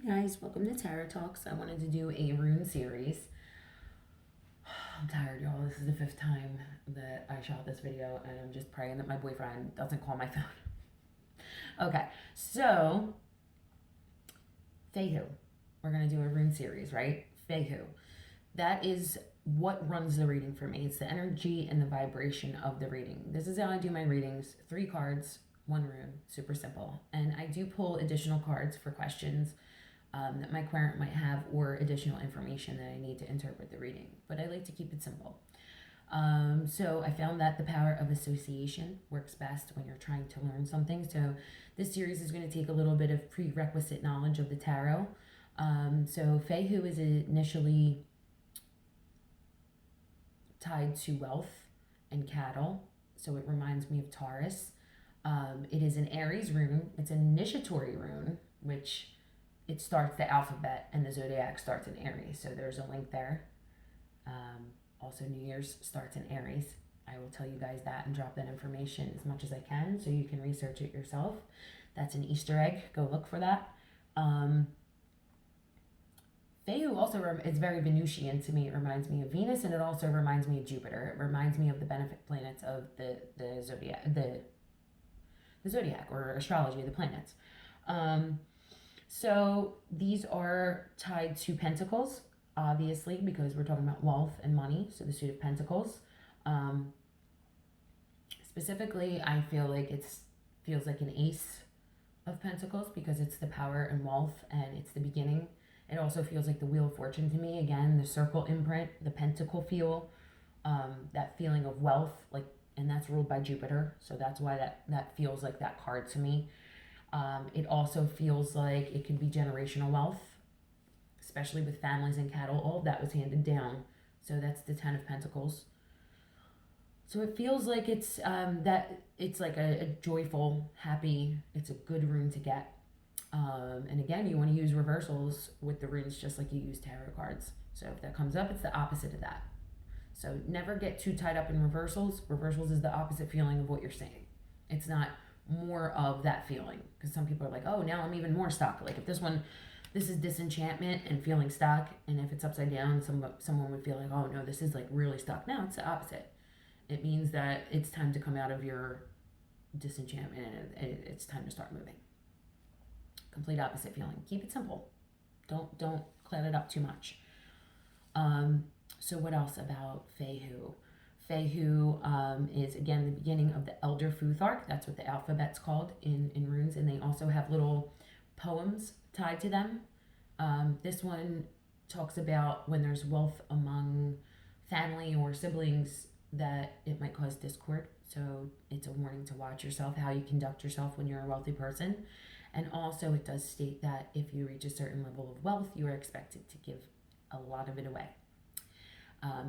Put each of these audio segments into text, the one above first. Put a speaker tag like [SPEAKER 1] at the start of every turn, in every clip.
[SPEAKER 1] Guys, welcome to Tarot Talks. I wanted to do a rune series. I'm tired, y'all. This is the 5th time that I shot this video, and I'm just praying that my boyfriend doesn't call my phone. Okay, so Fehu. We're gonna do a rune series, right? Fehu. That is what runs the reading for me. It's the energy and the vibration of the reading. This is how I do my readings. 3 cards, 1 rune, super simple. And I do pull additional cards for questions that my querent might have, or additional information that I need to interpret the reading. But I like to keep it simple. So I found that the power of association works best when you're trying to learn something. So this series is going to take a little bit of prerequisite knowledge of the tarot. So Fehu is initially tied to wealth and cattle. So it reminds me of Taurus. It is an Aries rune. It's an initiatory rune, which it starts the alphabet, and the zodiac starts in Aries. So there's a link there. Also, New Year's starts in Aries. I will tell you guys that and drop that information as much as I can so you can research it yourself. That's an Easter egg. Go look for that. Fehu also is very Venusian to me. It reminds me of Venus, and it also reminds me of Jupiter. It reminds me of the benefit planets of the zodiac, the zodiac or astrology of the planets. So these are tied to pentacles, obviously, because we're talking about wealth and money. So the suit of pentacles. Specifically, I feel like feels like an ace of pentacles because it's the power and wealth, and it's the beginning. It also feels like the Wheel of Fortune to me. Again, the circle imprint, the pentacle feel, that feeling of wealth, and that's ruled by Jupiter. So that's why that feels like that card to me. It also feels like it could be generational wealth, especially with families and cattle. All of that was handed down. So that's the 10 of Pentacles. So it feels like it's like a joyful, happy, it's a good rune to get. And again, you want to use reversals with the runes just like you use tarot cards. So if that comes up, it's the opposite of that. So never get too tied up in reversals. Reversals is the opposite feeling of what you're saying. It's not more of that feeling, because some people are like, oh, now I'm even more stuck. Like if this is disenchantment and feeling stuck, and if it's upside down, someone would feel like, oh no, this is like really stuck. No, it's the opposite. It means that it's time to come out of your disenchantment, and it's time to start moving. Complete opposite feeling. Keep it simple. Don't cloud it up too much. So what else about Fehu? Fehu is, again, the beginning of the Elder Futhark. That's what the alphabet's called in runes. And they also have little poems tied to them. This one talks about when there's wealth among family or siblings, that it might cause discord. So it's a warning to watch yourself, how you conduct yourself when you're a wealthy person. And also it does state that if you reach a certain level of wealth, you are expected to give a lot of it away.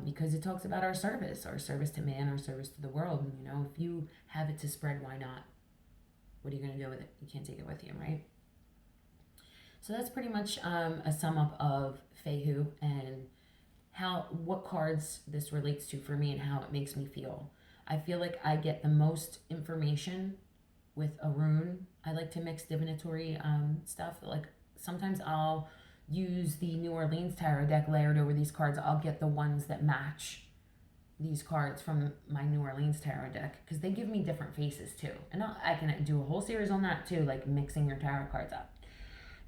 [SPEAKER 1] Because it talks about our service to man, our service to the world. And, if you have it to spread, why not? What are you going to do with it? You can't take it with you, right? So that's pretty much a sum up of Fehu and what cards this relates to for me and how it makes me feel. I feel like I get the most information with a rune. I like to mix divinatory stuff. Like sometimes I'll use the New Orleans tarot deck layered over these cards. I'll get the ones that match these cards from my New Orleans tarot deck, because they give me different faces too. And I can do a whole series on that too, like mixing your tarot cards up.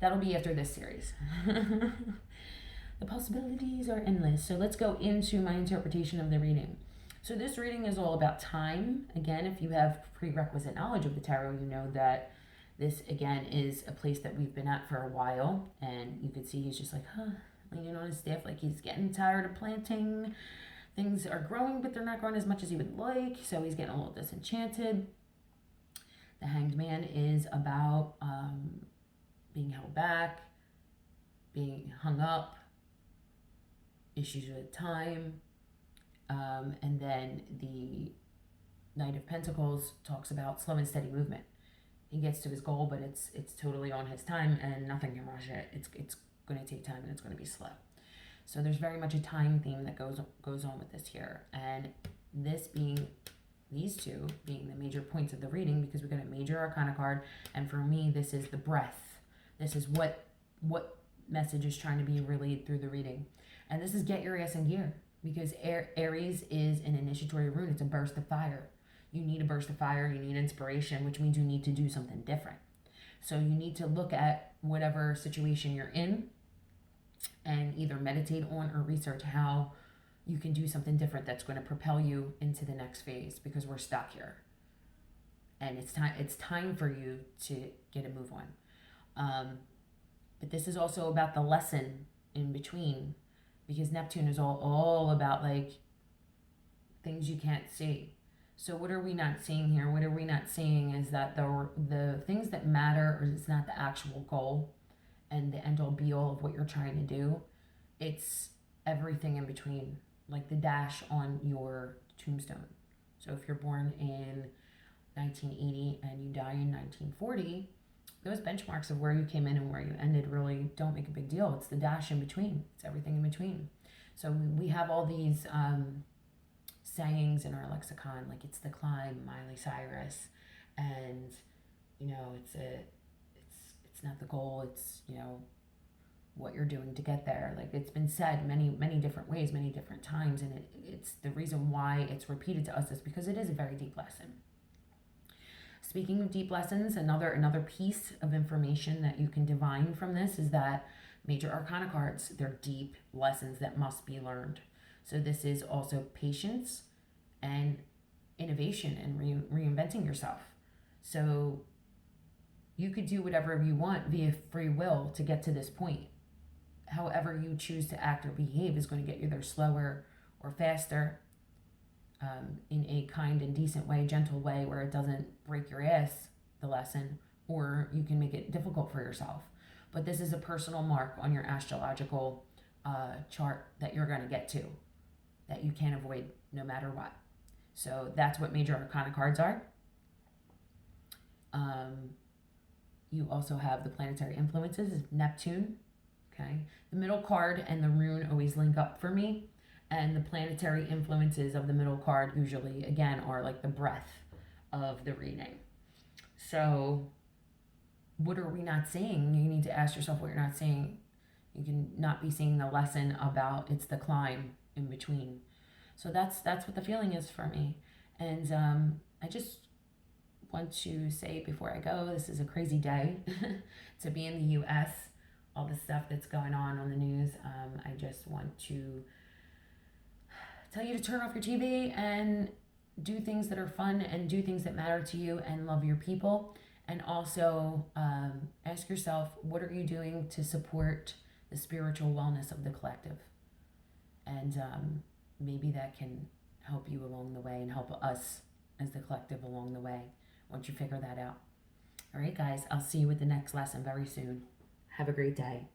[SPEAKER 1] That'll be after this series. The possibilities are endless. So let's go into my interpretation of the reading. So this reading is all about time. Again, if you have prerequisite knowledge of the tarot, you know that this, again, is a place that we've been at for a while. And you can see he's just like, leaning on his staff, like he's getting tired of planting. Things are growing, but they're not growing as much as he would like. So he's getting a little disenchanted. The Hanged Man is about being held back, being hung up, issues with time. And then the Knight of Pentacles talks about slow and steady movement. He gets to his goal, but it's totally on his time, and nothing can rush it. It's going to take time, and it's going to be slow. So there's very much a time theme that goes on with this here. And these two being the major points of the reading, because we got a major arcana card, and for me, this is the breath. This is what message is trying to be relayed through the reading. And this is get your ass in gear, because Aries is an initiatory rune. It's a burst of fire. You need a burst of fire. You need inspiration, which means you need to do something different. So you need to look at whatever situation you're in and either meditate on or research how you can do something different that's going to propel you into the next phase, because we're stuck here. And it's time for you to get a move on. But this is also about the lesson in between, because Neptune is all about like things you can't see. So what are we not seeing here? What are we not seeing is that the things that matter is not the actual goal and the end all be all of what you're trying to do. It's everything in between, like the dash on your tombstone. So if you're born in 1980 and you die in 1940, those benchmarks of where you came in and where you ended really don't make a big deal. It's the dash in between. It's everything in between. So we have all these sayings in our lexicon, like it's the climb, Miley Cyrus, and it's not the goal. It's what you're doing to get there. Like it's been said many different ways, many different times, and it's the reason why it's repeated to us is because it is a very deep lesson. Speaking of deep lessons, another piece of information that you can divine from this is that major arcana cards, they're deep lessons that must be learned. So this is also patience and innovation and reinventing yourself. So you could do whatever you want via free will to get to this point. However you choose to act or behave is going to get you there slower or faster, in a kind and decent way, gentle way, where it doesn't break your ass, the lesson, or you can make it difficult for yourself. But this is a personal mark on your astrological chart that you're going to get to, that you can't avoid no matter what. So that's what major arcana cards are. You also have the planetary influences, Neptune. Okay, the middle card and the rune always link up for me. And the planetary influences of the middle card usually, again, are like the breath of the reading. So what are we not seeing? You need to ask yourself what you're not seeing. You can not be seeing the lesson about it's the climb in between. So that's what the feeling is for me. And I just want to say before I go, this is a crazy day to be in the U.S., all the stuff that's going on the news. I just want to tell you to turn off your TV and do things that are fun and do things that matter to you and love your people. And also ask yourself, what are you doing to support the spiritual wellness of the collective? And maybe that can help you along the way and help us as the collective along the way once you figure that out. All right, guys, I'll see you with the next lesson very soon. Have a great day.